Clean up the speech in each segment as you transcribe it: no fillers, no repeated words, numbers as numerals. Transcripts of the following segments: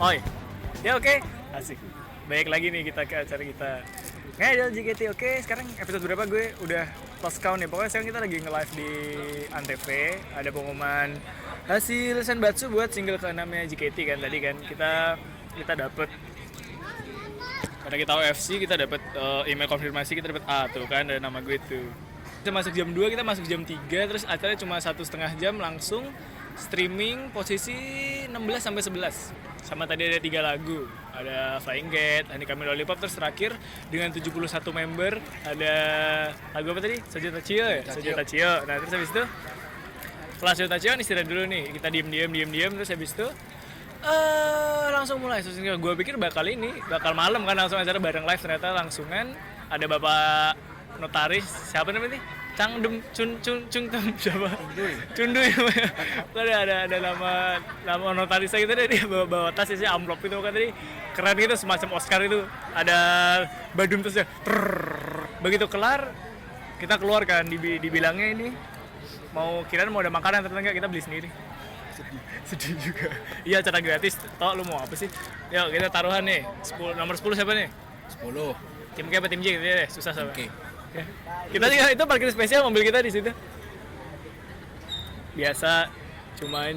Oi. Ya oke. Asik. Baik lagi nih kita ke acara kita. Ngedel JKT. Oke, sekarang episode berapa gue udah lost count nih. Pokoknya sekarang kita lagi nge-live di Antv. Ada pengumuman hasil Senbatsu buat single ke-6-nya JKT kan tadi kan. Kita dapet karena kita OFC, kita dapat email konfirmasi, kita dapat A tuh kan, ada nama gue tuh. Kita masuk jam 2, kita masuk jam 3, terus acaranya cuma 1,5 jam langsung streaming posisi 16-11. Sama tadi ada 3 lagu, ada Flying Gate, Honey Kami Lollipop, terus terakhir dengan 71 member ada lagu apa tadi? Sojota Chio ya? Sojota Chio. Nah terus habis itu kelas Sojota Chio istirahat dulu nih, kita diem, terus habis itu langsung mulai. Terus gue pikir bakal malam kan, langsung acara bareng live, ternyata langsungan ada bapak notaris, siapa namanya nih? Cangdem Cung siapa? Cunduy. ada nama notarisnya gitu deh, dia bawa tas isinya amplop itu kan tadi. Keren gitu, semacam Oscar itu. Ada badum terusnya. Begitu kelar kita keluar kan, dibilangnya ini mau ada makanan, ternyata enggak, kita beli sendiri. Sedih juga. Iya, acara gratis. Toh lu mau apa sih? Yuk kita taruhan nih. Nomor 10 siapa nih? 10. Tim K apa tim J gitu deh, susah sama. Oke. Ya. Kita juga itu parkir spesial mobil kita di situ. Biasa cuma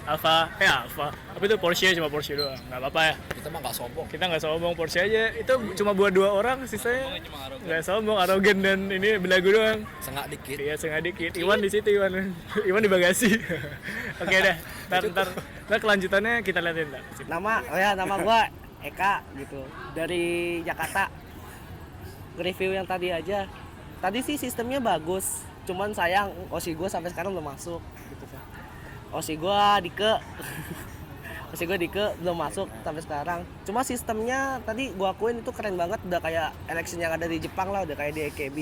Alfa. Apa itu Porsche doang. Enggak apa-apa ya. Kita mah nggak sombong. Kita nggak sombong, Porsche aja. Itu cuma buat 2 orang, sisanya nggak sombong, arogan dan ini belagu doang. Sengak dikit. Iya, sengaja dikit. Iwan di situ, Iwan di bagasi. Oke dah. Ntar kelanjutannya kita liatin dah. Nama gua Eka gitu. Dari Jakarta. Review yang tadi aja. Tadi sih sistemnya bagus. Cuman sayang OSI gua sampai sekarang belum masuk gitu kan. OSI gua Dike belum masuk sampai sekarang. Cuma sistemnya tadi gua akuin itu keren banget, udah kayak election yang ada di Jepang lah, udah kayak di AKB.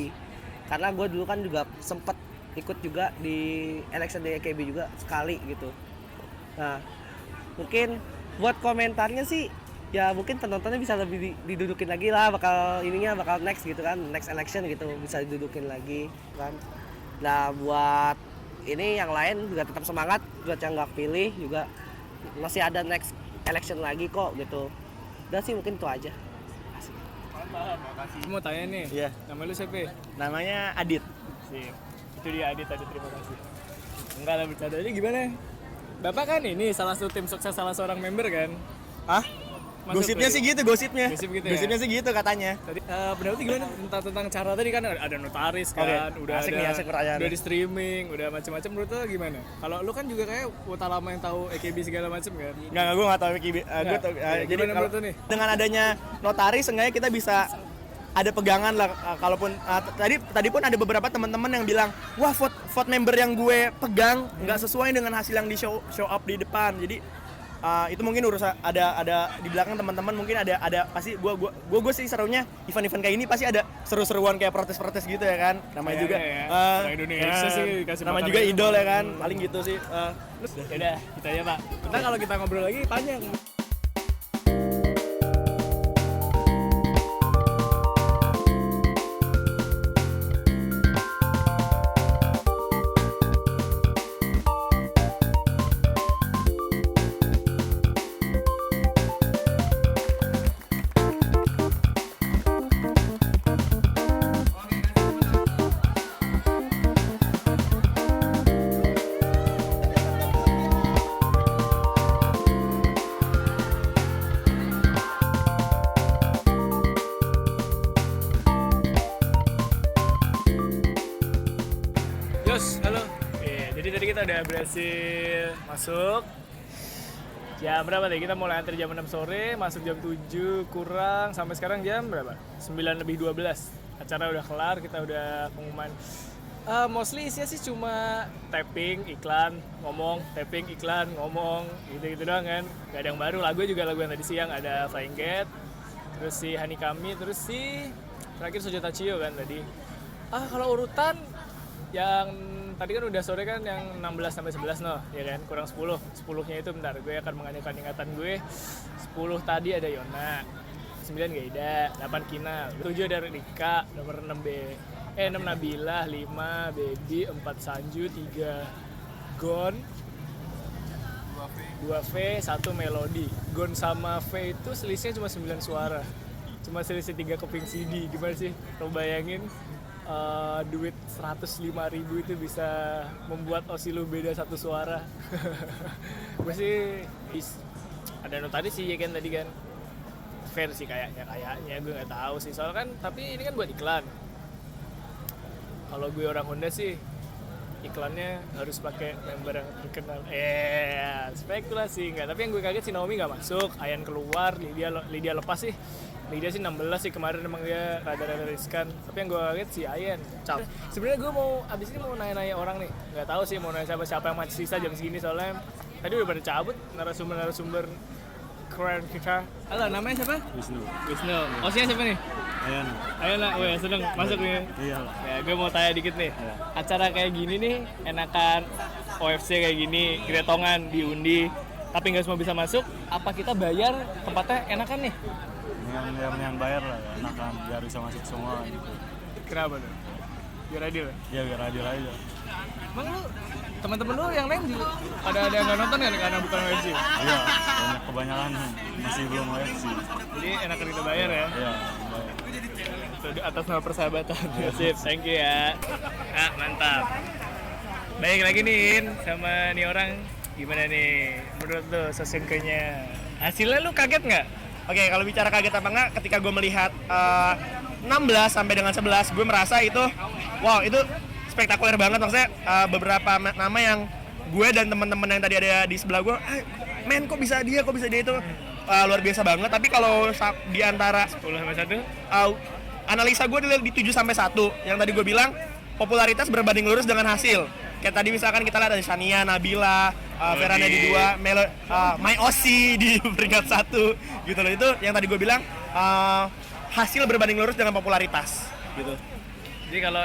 Karena gua dulu kan juga sempet ikut juga di election di AKB juga sekali gitu. Nah, mungkin buat komentarnya sih ya mungkin penontonnya bisa lebih didudukin lagi lah, bakal next gitu kan, next election gitu bisa didudukin lagi kan. Nah, buat ini yang lain juga tetap semangat, buat yang nggak pilih juga masih ada next election lagi kok gitu. Udah sih mungkin itu aja. Aku mau tanya nih. Iya. Nama lu siapa? Namanya Adit. Sip. Itu dia Adit, terima kasih. Enggak lah, bercanda aja gimana? Bapak kan ini salah satu tim sukses salah seorang member kan? Hah? Masuk Gosipnya lagi. sih gitu, gosipnya. Gosip gitu ya? Gosipnya sih gitu katanya. Tadi pendapat gimana tentang cara tadi kan ada notaris kan, Oke. udah Asik ada nih, asik pertanyaannya. udah di streaming, udah macam-macam. Menurut lo gimana? Kalau lu kan juga kayak wota lama yang tahu AKB segala macam kan? Enggak, gue nggak tahu Wiki. Nggak. Jadi Gimana menurut lu nih? dengan adanya notaris, seenggaknya kita bisa ada pegangan lah. Kalaupun tadi pun ada beberapa teman-teman yang bilang, wah vote member yang gue pegang nggak sesuai dengan hasil yang di show up di depan. Jadi itu mungkin urusan ada di belakang teman-teman, mungkin ada pasti gue sih serunya event-event kayak ini pasti ada seru-seruan kayak protes-protes gitu ya kan, namanya juga orang Indonesia sih kasih namanya makan juga aja. idol ya kan, paling gitu sih. Yaudah, kita aja Pak. Ntar kalau kita ngobrol lagi panjang. Halo. Jadi tadi kita udah berhasil masuk. Jam berapa tadi? Kita mulai antri jam 6 sore, masuk jam 7 kurang, sampai sekarang jam berapa? 9:12. Acara udah kelar, kita udah pengumuman. Mostly isinya sih cuma tapping, iklan, ngomong, gitu-gitu doang kan. Gak ada yang baru, lagu juga lagu yang tadi siang, ada Flying Gate, terus si Honey Kami, terus si terakhir Sojota Chio kan tadi. Kalau urutan yang tadi kan udah sore kan yang 16 sampai 11 ya kan, kurang 10. 10-nya itu bentar, gue akan mengajukan ingatan gue. 10 tadi ada Yona, 9 Gaida, 8 Kinal, 7 ada Rika, nomor 6 6 Nabila, 5 Baby, 4 Sanju, 3 Gon, 2V, 1 melodi. Gon sama V itu selisihnya cuma 9 suara. Cuma selisih 3 keping CD. Gimana sih? Lo bayangin duit 105.000 itu bisa membuat Osi lu beda 1 suara. Gue sih ada not tadi sih ya kan tadi kan. Fair sih kayaknya gue nggak tahu sih. Soalnya kan tapi ini kan buat iklan. Kalau gue orang Honda sih iklannya harus pakai member yang terkenal. Spekulasi enggak. Tapi yang gue kaget si Naomi nggak masuk, Ayan keluar, Lydia lepas sih. Lydia sih 16 sih kemarin, emang dia rada-rada riskan. Tapi yang gue kaget si Ayan. Sebenarnya gue mau abis ini mau nanya-nanya orang nih. Nggak tahu sih mau nanya siapa yang masih sisa jam segini soalnya tadi udah pada cabut narasumber keren kita. Halo, namanya siapa? Wisnu. Osinya siapa nih? Ayan lah, weh seneng masuk nih. Iya lah. Ya, gue mau tanya dikit nih. Iya. Acara kayak gini nih, enakan OFC kayak gini, gretongan, diundi, tapi nggak semua bisa masuk. Apa kita bayar tempatnya enakan nih? Yang bayar lah ya, enakan biar bisa masuk semua gitu. Kenapa tuh? Biar adil. Ya biar adil aja. Emang lu teman-teman lu yang lain juga ada yang nggak nonton kan karena bukan OFC? Iya, kebanyakan masih belum OFC. Jadi enakan kita bayar ya? Iya, bayar. Itu atas nama persahabatan. Sip, thank you ya. Mantap. Baik lagi nih In, sama nih orang gimana nih menurut lu Sosenko-nya? Hasilnya lu kaget nggak? Oke, kalau bicara kaget apa enggak, ketika gue melihat 16 sampai dengan 11, gue merasa itu, wow, itu spektakuler banget. Maksudnya beberapa nama yang gue dan teman-teman yang tadi ada di sebelah gue, men kok bisa dia itu luar biasa banget. Tapi kalau di antara 10 sampai 1? Analisa gue di 7 sampai 1, yang tadi gue bilang, popularitas berbanding lurus dengan hasil. Kayak tadi misalkan kita lihat ada Shania, Nabila, Verana di 2, My Osi di peringkat 1 gitu loh. Itu yang tadi gue bilang hasil berbanding lurus dengan popularitas gitu. Jadi kalau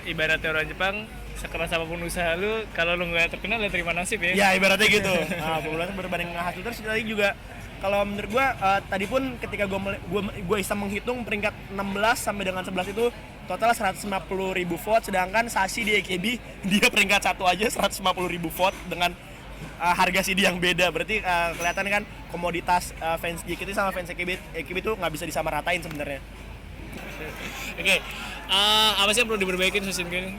ibaratnya orang Jepang, sekeras apapun usaha lu, kalau lu nggak terkenal ya terima nasib ya. Ya ibaratnya gitu. Popularitas berbanding dengan hasil. Terus tadi juga kalau menurut gue tadi pun ketika gue iseng menghitung peringkat 16 sampai dengan 11 itu total 150.000 vote, sedangkan Sashi di AKB dia peringkat 1 aja 150.000 vote dengan harga CD yang beda. Berarti kelihatan kan komoditas fans JKT sama fans AKB itu nggak bisa disamaratain sebenarnya. Oke. Apa sih yang perlu diperbaikin Sosenko ini?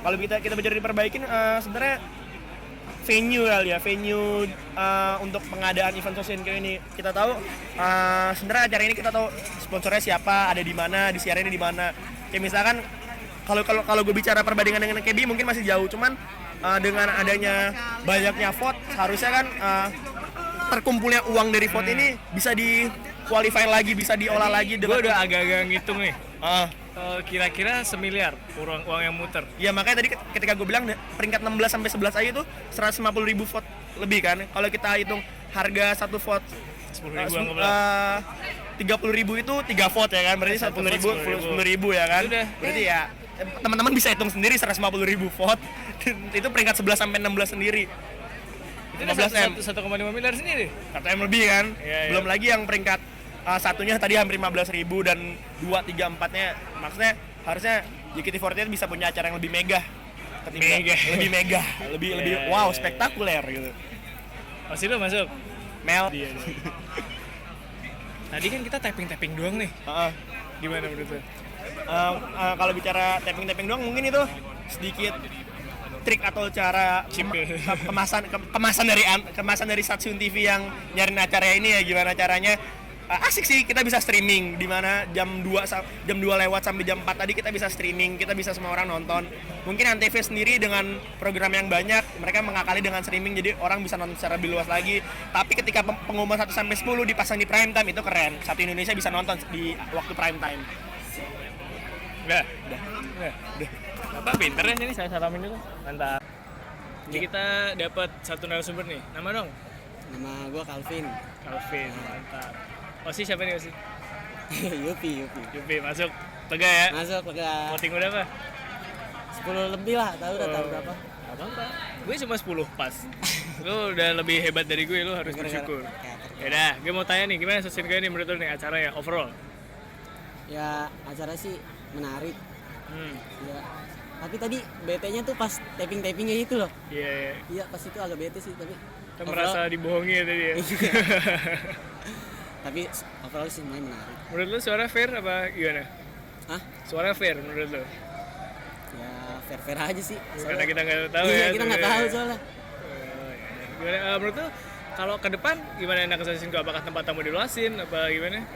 Kalau kita bicara diperbaikin sebenarnya venue kali ya, venue untuk pengadaan event Sosenko ini. Kita tahu sebenarnya acara ini kita tahu sponsornya siapa, ada di mana, disiarinnya di mana. Kayak misalkan kalau gue bicara perbandingan dengan KB mungkin masih jauh, cuman dengan adanya banyaknya vote harusnya kan terkumpulnya uang dari vote ini bisa di qualify lagi, bisa diolah lagi. Gue udah agak-agak ngitung nih. Kira-kira semiliar uang yang muter. Ya makanya tadi ketika gue bilang peringkat 16 sampai 11 aja itu 150.000 vote lebih kan. Kalau kita hitung harga satu vote 30.000 itu 3 vote ya kan. Berarti 10.000 ya kan. Sudah. Berarti ya teman-teman bisa hitung sendiri 150.000 vote. Itu peringkat 11 sampai 16 sendiri. Itu 15M 1,5 miliar sendiri. 1M lebih kan. Ya. Belum lagi yang peringkat satunya tadi hampir 15.000 dan 2, 3, 4-nya maksudnya harusnya JKT48 bisa punya acara yang lebih mega. Lebih wow, spektakuler gitu. Masih lu masuk? Mel. Dia. Tadi kan kita tapping doang nih. Gimana menurut lu? Kalau bicara tapping doang mungkin itu sedikit trik atau cara kemasan dari Stasiun TV yang nyariin acara ini ya, gimana caranya. Asik sih, kita bisa streaming di mana jam 2 lewat sampai jam 4 tadi kita bisa streaming, kita bisa semua orang nonton. Mungkin Antv sendiri dengan program yang banyak, mereka mengakali dengan streaming jadi orang bisa nonton secara lebih luas lagi. Tapi ketika pengumuman 1 sampai 10 dipasang di prime time itu keren. Satu Indonesia bisa nonton di waktu prime time. Udah. Apa pinter ya sini, saya salamin dulu. Mantap. Jadi kita dapat satu narasumber nih. Nama dong? Nama gue Calvin. Mantap. Osi siapa nih Osi? Yupi. Yupi masuk. Lega ya? Masuk lega. Voting udah apa? 10 lebih lah, tahu berapa? Apa? Gue cuma 10 pas. Lu udah lebih hebat dari gue, lu harus bersyukur. Yaudah, gue mau tanya nih, gimana Sosenko ini menurut lu nih acaranya overall? Ya acara sih menarik. Ya Tapi tadi BT-nya tuh pas tapping-tappingnya itu loh. Iya, Iya, pas itu agak bete sih, tapi kita merasa dibohongi ya tadi ya. Iya. Tapi overall sih semuanya menarik. Menurut lu suara fair apa gimana? Hah? Suara fair menurut lu? Ya fair-fair aja sih. Karena kita nggak tahu Iya, ya. kita nggak tahu sebenarnya. soalnya. Oh, iya. Gimana menurut lu kalau ke depan gimana enak Assassin's Creed? Apakah tempat tamu diluasin apa gimana?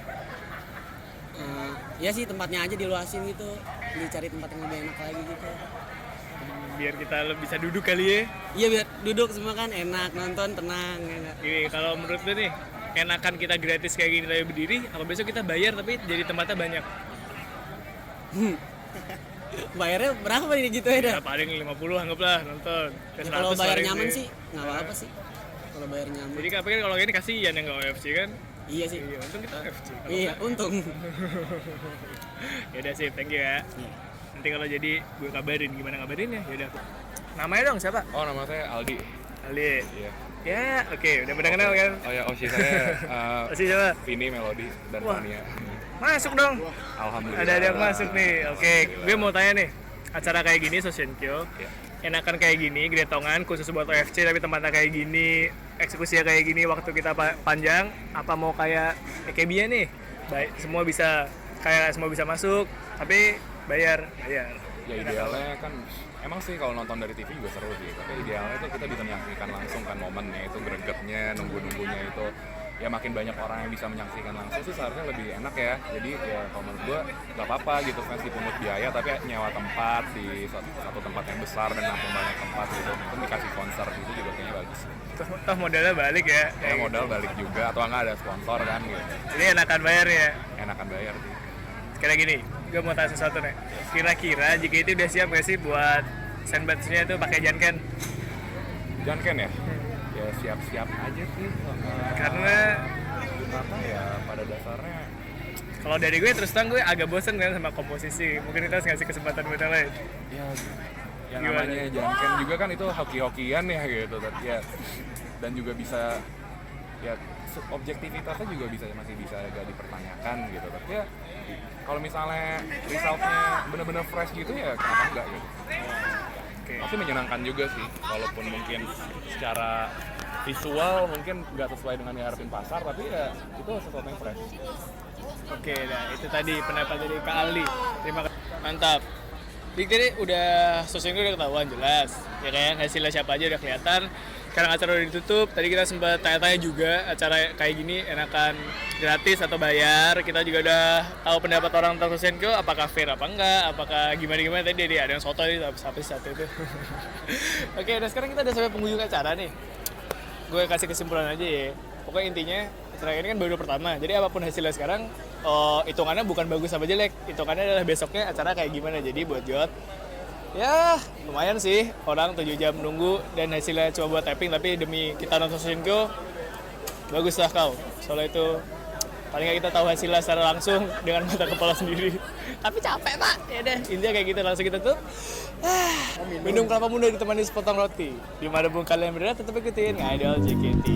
Ya sih tempatnya aja diluasin gitu. Dicari tempat yang lebih enak lagi gitu. Biar kita bisa duduk kali ya. Iya biar duduk semua kan enak, nonton tenang enak. Gini, kalau menurut lu nih, enakan kita gratis kayak gini tapi berdiri, apa besok kita bayar tapi jadi tempatnya banyak? Bayarnya berapa nih gitu ya dah? Ya paling 50 anggaplah nonton. Ke Ya, kalau 100 bayar paling nyaman deh. sih nggak apa-apa sih. Kalau bayar nyaman. Jadi kan kalau ini kasihan yang nggak OFC kan? Iya sih. Iya, untung kita OFC. Kalau Iya, untung. Ya udah sih, thank you ya. Iya. Nanti kalau jadi gue kabarin, gimana kabarin ya? Ya udah. Namanya dong siapa? Oh, nama saya Aldi. Ali. Iya. Ya, oke, udah pada kenal kan? Oh ya, Oshi saya Masih siapa? Vini, Melody, dan Wah. Fania. Masuk dong. Alhamdulillah. Ada yang masuk nih. Oke, gue mau tanya nih. Acara kayak gini Sosienkyo, Iya. enakan kayak gini, gretongan khusus buat OFC tapi tempatnya kayak gini, eksekusinya kayak gini, waktu kita panjang, apa mau kayak EKB nih? Baik, semua bisa masuk, tapi bayar. Ya idealnya kan, emang sih kalau nonton dari TV juga seru sih. Tapi idealnya tuh kita bisa menyaksikan langsung kan momennya itu, gregetnya, nunggu-nunggunya itu. Ya makin banyak orang yang bisa menyaksikan langsung sih seharusnya lebih enak ya. Jadi ya kalau menurut gua nggak apa-apa gitu fancy pungut biaya, tapi nyewa tempat di satu tempat yang besar dan nampung banyak tempat gitu. Itu dikasih konser gitu juga kayaknya bagus. Toh modalnya balik ya. Ya modal balik juga atau nggak ada sponsor kan gitu. Ini enakan bayar ya. Enakan bayar sih. Sekarang gini, gue mau tanya sesuatu nih. Kira-kira jika itu udah siap gak sih buat sandbox-nya itu pakai Janken? Janken ya? Ya siap-siap aja sih. Karena Apa ya pada dasarnya kalau dari gue terus terang gue agak bosen kan sama komposisi. Mungkin kita harus ngasih kesempatan buat yang lain. ya yang Gimana? namanya Janken juga kan itu hoki-hokian ya gitu. Tapi ya dan juga bisa ya objektivitasnya juga masih bisa agak dipertanyakan gitu. Tapi ya kalau misalnya resultnya benar-benar fresh gitu ya kenapa enggak gitu. Oke. Pasti menyenangkan juga sih, walaupun mungkin secara visual mungkin nggak sesuai dengan yang diharapin pasar, tapi ya itu sesuatu yang fresh. Oke, nah itu tadi pendapat dari Kak Aldi. Terima kasih. Mantap. Jadi udah Sosienkyo udah ketahuan jelas, ya kan hasilnya siapa aja udah kelihatan. Sekarang acara udah ditutup. Tadi kita sempat tanya-tanya juga acara kayak gini enakan gratis atau bayar. Kita juga udah tahu pendapat orang tentang Sosienkyo, apakah fair apa enggak, apakah gimana tadi ada yang soto nih sampai satu itu. Oke, nah sekarang kita udah sampai penghujung acara nih. Gue kasih kesimpulan aja ya. Pokoknya intinya acara ini kan baru pertama. Jadi apapun hasilnya sekarang, hitungannya bukan bagus apa jelek. Hitungannya adalah besoknya acara kayak gimana. Jadi buat Jot, ya lumayan sih orang 7 jam nunggu dan hasilnya cuma buat tapping, tapi demi kita nonton Sosienkyo bagus lah kau. Soalnya itu paling nggak kita tahu hasilnya secara langsung dengan mata kepala sendiri. Tapi capek pak, ya deh intinya kayak gitu. Langsung kita tuh minum kelapa muda ditemani sepotong roti. Dimanapun kalian berada tetap ikutin Ngidol JKT.